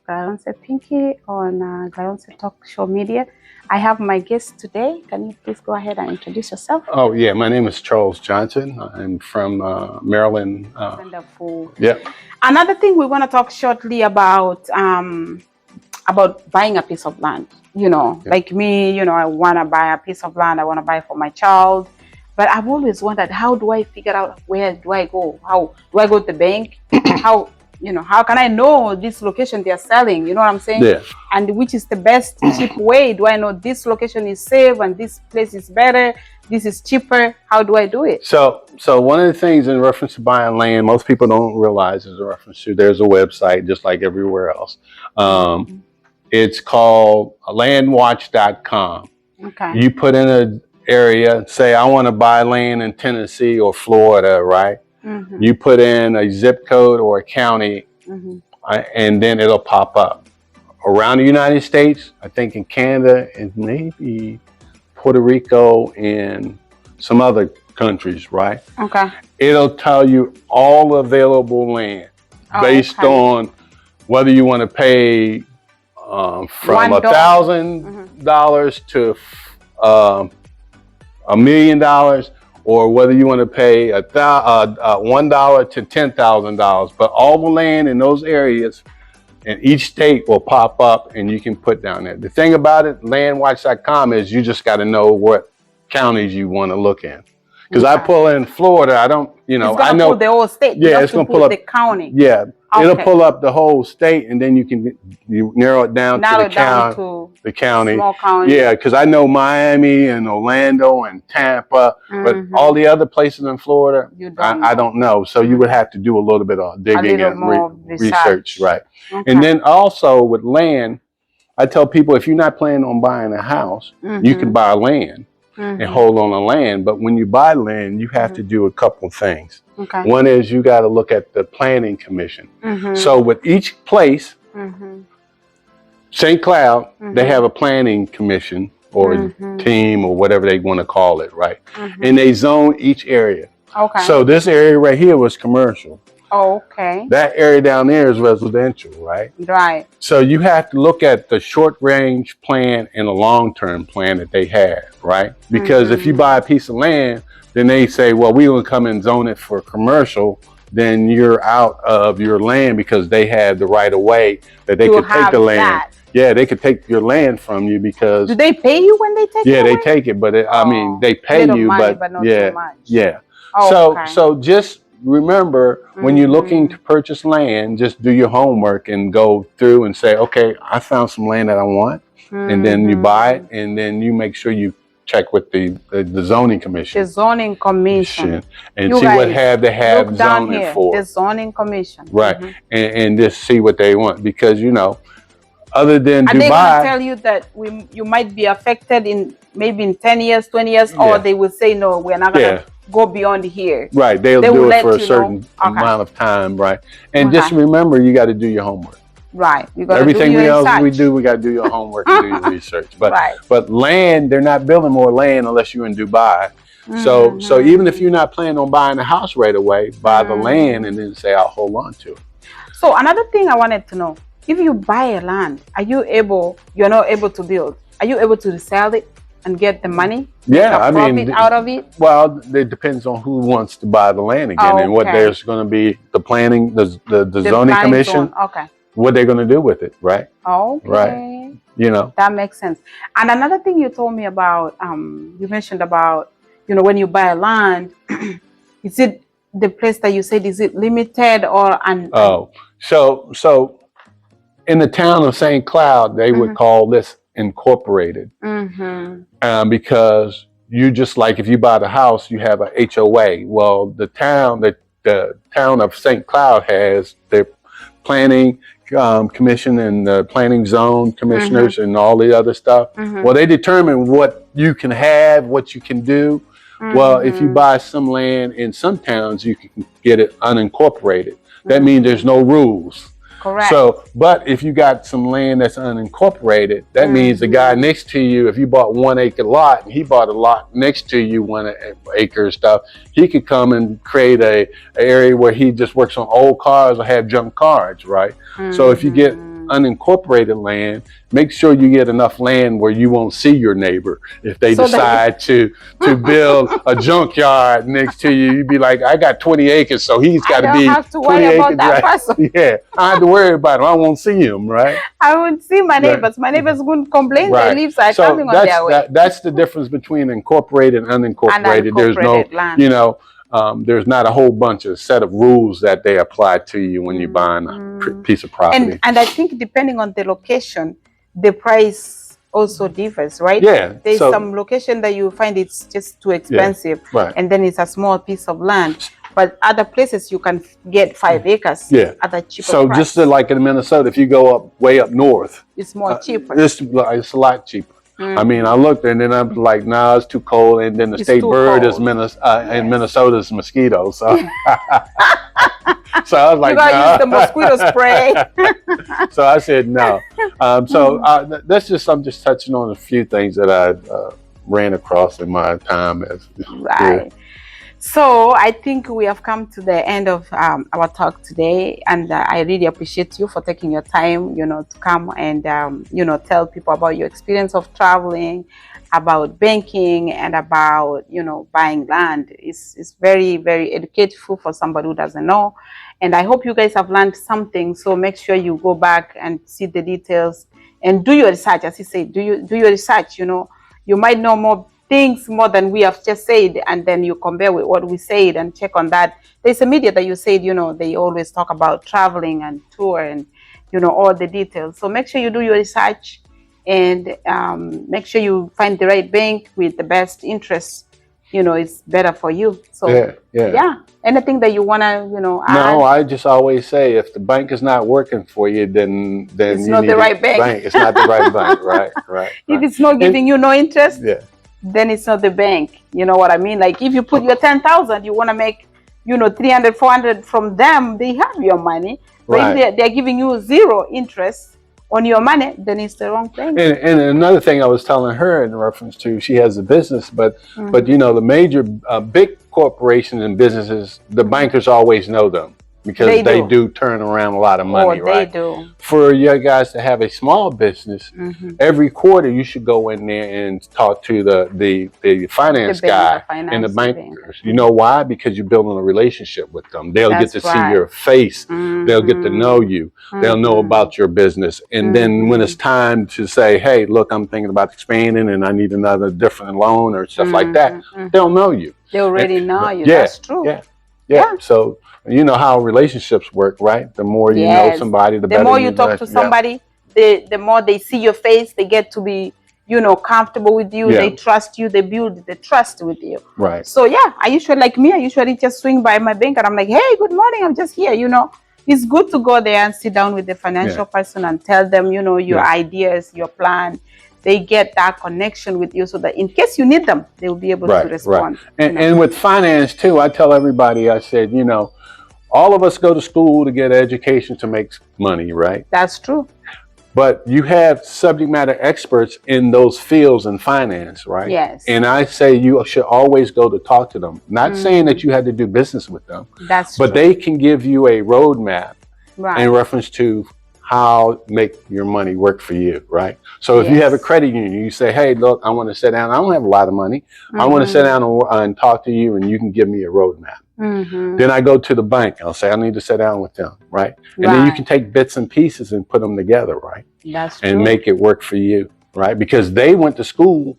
Gayonse Pinky on Gayonse Talk Show Media. I have my guest today. Can you please go ahead and introduce yourself? Oh, yeah. My name is Charles Johnson. I'm from Maryland. Wonderful. Yeah. Another thing we want to talk shortly about buying a piece of land. Like me, I want to buy a piece of land. I want to buy for my child. But I've always wondered, how do I figure out where do I go? How do I go to the bank? How can I know this location they're selling? You know what I'm saying? Yeah. And which is the best cheap way? Do I know this location is safe and this place is better? This is cheaper. How do I do it? So one of the things in reference to buying land, most people don't realize is a reference to, there's a website just like everywhere else. It's called landwatch.com. Okay. You put in an area, say I want to buy land in Tennessee or Florida, right? Mm-hmm. You put in a zip code or a county, and then it'll pop up. Around the United States, I think in Canada and maybe Puerto Rico and some other countries, right? Okay. It'll tell you all available land based on whether you want to pay from $1,000 to $1 million, or whether you want to pay $1 to $10,000. But all the land in those areas in each state will pop up, and you can put down there. The thing about it, landwatch.com, is you just got to know what counties you want to look in. Because I pull in Florida, I don't, I know pull the whole state. Yeah, it's going to pull up the county. Yeah, it'll pull up the whole state, and then you narrow it down to the county. The county. Small county. Yeah, because I know Miami and Orlando and Tampa, but all the other places in Florida, I don't know. So you would have to do a little bit of digging and research, right? Okay. And then also with land, I tell people, if you're not planning on buying a house, you can buy land and hold on to land. But when you buy land, you have to do a couple of things. Okay. One is you got to look at the planning commission. So with each place, St. Cloud, they have a planning commission or team or whatever they want to call it, right? And they zone each area. Okay. So this area right here was commercial. Okay. That area down there is residential, right? Right. So you have to look at the short range plan and the long term plan that they have, right? Because if you buy a piece of land, then they say, well, we will come and zone it for commercial. Then you're out of your land because they have the right of way that they could take the land. Yeah, they could take your land from you because. Do they pay you when they take it? Yeah, they take it, but I mean, they pay you, but not yeah, too much. yeah. Okay. So just remember, when you're looking to purchase land, just do your homework and go through and say, okay, I found some land that I want, and then you buy it, and then you make sure you check with the zoning commission. The zoning commission. And see what they have zoning for. The zoning commission. Right. And just see what they want, because other than Dubai. And they're going to tell you that you might be affected in maybe in 10 years, 20 years, or they will say, no, we're not going to go beyond here. Right. They'll do it for a certain amount of time. Right. And just remember, you got to do your homework. Right. You got Everything else we do, we got to do your homework and do your research. But but land, they're not building more land unless you're in Dubai. So even if you're not planning on buying a house right away, buy the land and then say, I'll hold on to it. So another thing I wanted to know, if you buy a land, you're not able to build, are you able to resell it and get the money? Yeah, I mean, profit out of it? Well, it depends on who wants to buy the land again and what there's going to be, the planning, the zoning commission. Okay. What they're going to do with it, right? Okay. Right. That makes sense. And another thing you told me about, you mentioned about, when you buy a land, is it the place that you said, is it limited or? So in the town of St. Cloud, they would call this incorporated, because you just like if you buy the house, you have a HOA. Well, the town of St. Cloud has their planning commission and the planning zone commissioners and all the other stuff. Well, they determine what you can have, what you can do. Well, if you buy some land in some towns, you can get it unincorporated. That means there's no rules. Correct. So, but if you got some land that's unincorporated, that means the guy next to you, if you bought 1 acre lot and he bought a lot next to you, 1 acre stuff, he could come and create a area where he just works on old cars or have junk cars, right? So if you get unincorporated land, make sure you get enough land where you won't see your neighbor if they So decide to build a junkyard next to you. You'd be like, I got 20 acres, so he's got I to don't be have to 20 worry about acres, that right? person. Yeah, I don't have to worry about him. I won't see him, right? I won't see my Right. neighbors. My neighbors wouldn't complain. Their Right. leaves are So coming on their way. that's the difference between incorporated and unincorporated. There's no, Unincorporated land. you know, there's not a whole bunch of set of rules that they apply to you when you're buying a piece of property. And I think depending on the location, the price also differs, right? Yeah. There's so, some location that you find it's just too expensive, right. and then it's a small piece of land. But other places you can get 5 acres at a cheaper So price. just like in Minnesota, if you go up way up north, It's more cheaper. it's a lot cheaper. I mean, I looked and then I'm like, nah, it's too cold. And then the It's state too bird cold. is in Minnesota's mosquitoes. So, so I was like, you gotta nah. use the mosquito spray. So I said no. I'm just touching on a few things that I ran across in my time as Right. So I think we have come to the end of our talk today, and I really appreciate you for taking your time, to come and tell people about your experience of traveling, about banking, and about buying land. It's very, very educative for somebody who doesn't know, and I hope you guys have learned something. So make sure you go back and see the details and do your research. As you say, do your research. You might know more things more than we have just said, and then you compare with what we said and check on that. There's a media that you said, they always talk about traveling and tour and all the details. So make sure you do your research and make sure you find the right bank with the best interest. It's better for you. So yeah. Anything that you wanna add? No, I just always say if the bank is not working for you, then it's you not need the right bank. It's not the right bank, right. If it's not giving you no interest, Yeah. then it's not the bank. You know what I mean? Like if you put your 10,000, you want to make 300, 400 from them, they have your money. But Right. if they're giving you zero interest on your money, then it's the wrong bank. And another thing I was telling her in reference to, she has a business, but the major big corporations and businesses, the bankers always know them because they do turn around a lot of money, right? They do. For you guys to have a small business, every quarter you should go in there and talk to the finance guy and the bankers. You know why? Because you're building a relationship with them. They'll get to see your face. They'll get to know you. They'll know about your business. And then when it's time to say, hey, look, I'm thinking about expanding and I need another different loan or stuff like that, they'll know you. They already know you. Yeah, That's true. Yeah. So you know how relationships work, right? The more you know somebody, the better. The more you talk to somebody, the more they see your face, they get to be, comfortable with you. They trust you. They build the trust with you. Right. So I usually just swing by my bank and I'm like, hey, good morning. I'm just here. It's good to go there and sit down with the financial person and tell them, your ideas, your plan. They get that connection with you so that in case you need them, they will be able to respond. Right. And with finance too, I tell everybody, I said, all of us go to school to get education to make money, right? That's true. But you have subject matter experts in those fields in finance, right? Yes. And I say you should always go to talk to them. Not saying that you had to do business with them, That's but true. they can give you a roadmap Right. in reference to how make your money work for you, right? So if you have a credit union, you say, hey, look, I want to sit down. I don't have a lot of money. I want to sit down and talk to you and you can give me a roadmap. Then I go to the bank. I'll say, I need to sit down with them, right? And then you can take bits and pieces and put them together, right? That's true. And make it work for you, right? Because they went to school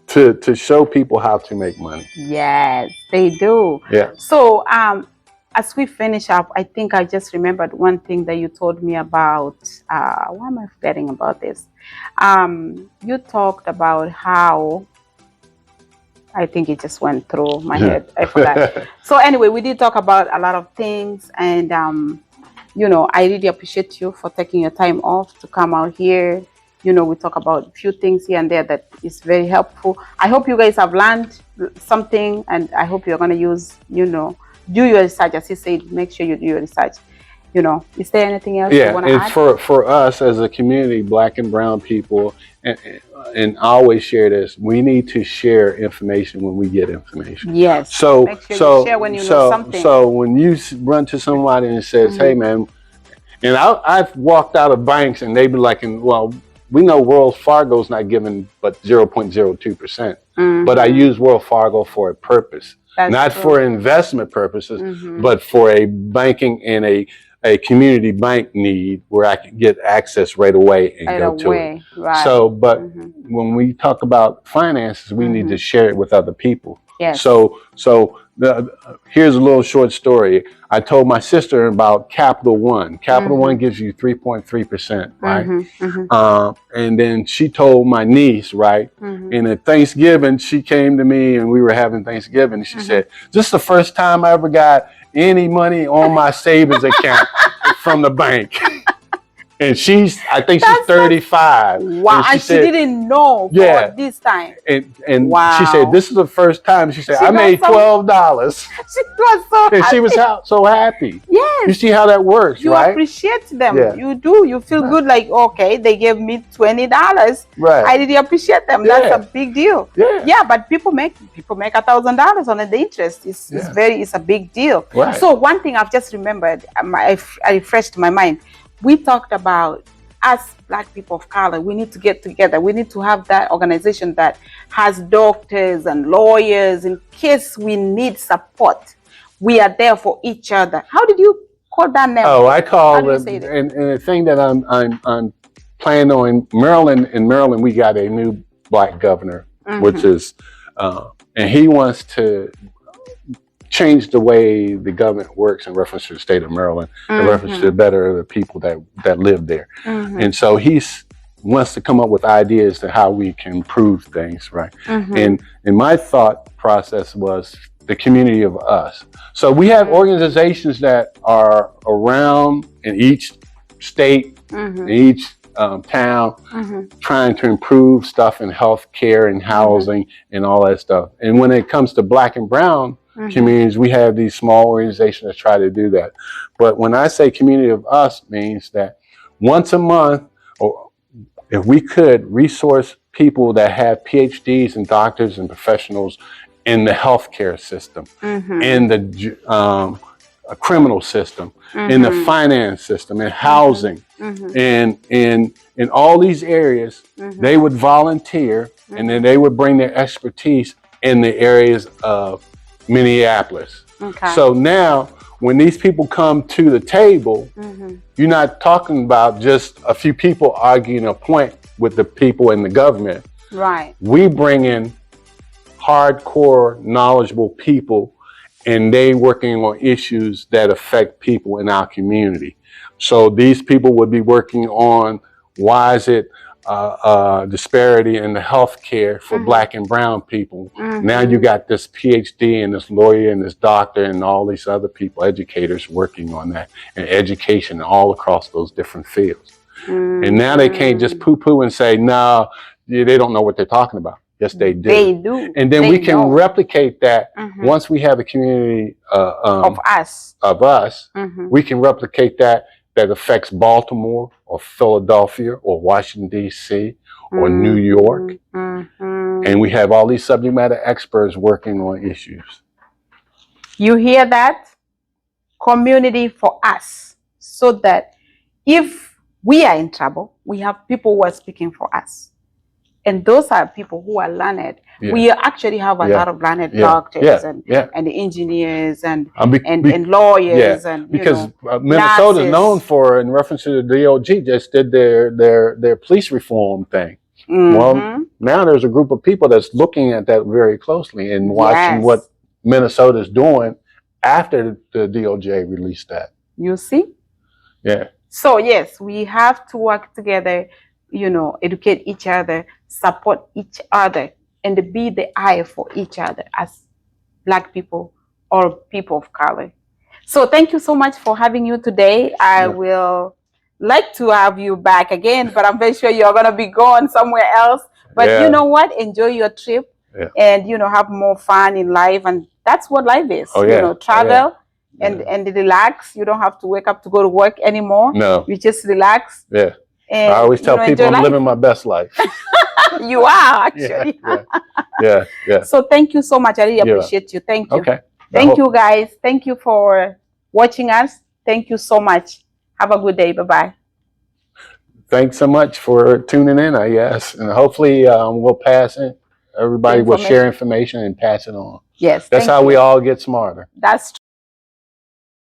to show people how to make money. Yes, they do. Yeah. So as we finish up, I think I just remembered one thing that you told me about. Why am I forgetting about this? You talked about how, I think it just went through my head. I forgot. So anyway, we did talk about a lot of things, and I really appreciate you for taking your time off to come out here. We talk about a few things here and there that is very helpful. I hope you guys have learned something, and I hope you're going to use, do your research. As you said, make sure you do your research. Is there anything else you want to add? For us as a community, Black and brown people, and I always share this, we need to share information when we get information. Yes. So make sure you share when you know something. So when you run to somebody and it says, hey man, And I've walked out of banks and they've been like, well, we know Wells Fargo's not giving but 0.02%, but I use Wells Fargo for a purpose, not for investment purposes, but for a banking and a community bank need where I can get access right away and go to it. Right. So, but when we talk about finances, we need to share it with other people. Yes. So here's a little short story. I told my sister about Capital One. Capital One gives you 3.3%, right? And then she told my niece, right? And at Thanksgiving, she came to me and we were having Thanksgiving. And she said, "This is the first time I ever got any money on my savings account from the bank." And I think she's 35. Wow, and she didn't know for this time. And she said, "This is the first time." She said, "I made $12." She was so happy. And she was so happy. Yes. You see how that works, you right? You appreciate them. Yeah. You do. You feel good, like, okay, they gave me $20. Right. I really appreciate them. Yeah. That's a big deal. Yeah. Yeah, but people make $1,000 on the interest. It's a big deal. Right. So one thing I've just remembered, I refreshed my mind. We talked about, as Black people of color, we need to get together. We need to have that organization that has doctors and lawyers in case we need support. We are there for each other. How did you call that name? Oh, I call it, and the thing that I'm planning on in Maryland, we got a new Black governor, which is, and he wants to change the way the government works in reference to the state of Maryland, in reference to the better of the people that live there. And so he wants to come up with ideas to how we can improve things, right? And my thought process was the community of us. So we have organizations that are around in each state, in each town, trying to improve stuff in healthcare and housing and all that stuff. And when it comes to Black and brown communities, we have these small organizations that try to do that. But when I say community of us, means that once a month, or if we could resource people that have PhDs and doctors and professionals in the healthcare system, in the criminal system, in the finance system, in housing, and in all these areas, they would volunteer and then they would bring their expertise in the areas of Minneapolis. So now when these people come to the table, you're not talking about just a few people arguing a point with the people in the government. Right. We bring in hardcore, knowledgeable people, and they working on issues that affect people in our community. So these people would be working on, why is it disparity in the health care for Black and brown people? Now you got this PhD and this lawyer and this doctor and all these other people, educators, working on that, and education all across those different fields. And now they can't just poo-poo and say, no, they don't know what they're talking about. Yes, they do. They do. And then we can replicate that once we have a community of us. We can replicate that affects Baltimore or Philadelphia or Washington, D.C. or New York. And we have all these subject matter experts working on issues. You hear that? Community for us. So that if we are in trouble, we have people who are speaking for us. And those are people who are learned. We actually have a lot of learned doctors and engineers and lawyers and because Minnesota is known for, in reference to the DOJ, just did their police reform thing. Well, now there's a group of people that's looking at that very closely and watching what Minnesota is doing after the DOJ released that. You see? Yeah. So yes, we have to work together, educate each other, support each other, and be the eye for each other as Black people or people of color. So thank you so much for having you today. I will like to have you back again, but I'm very sure you're going to be going somewhere else. But you know what? Enjoy your trip and, have more fun in life. And that's what life is. Travel and relax. You don't have to wake up to go to work anymore. No. You just relax. Yeah. And, I always tell people I'm living my best life. You are, actually. Yeah. So thank you so much. I really appreciate you. Thank you. Okay. Thank you, guys. Thank you for watching us. Thank you so much. Have a good day. Bye-bye. Thanks so much for tuning in, I guess. And hopefully we'll pass it. Everybody will share information and pass it on. Yes. That's how we all get smarter. That's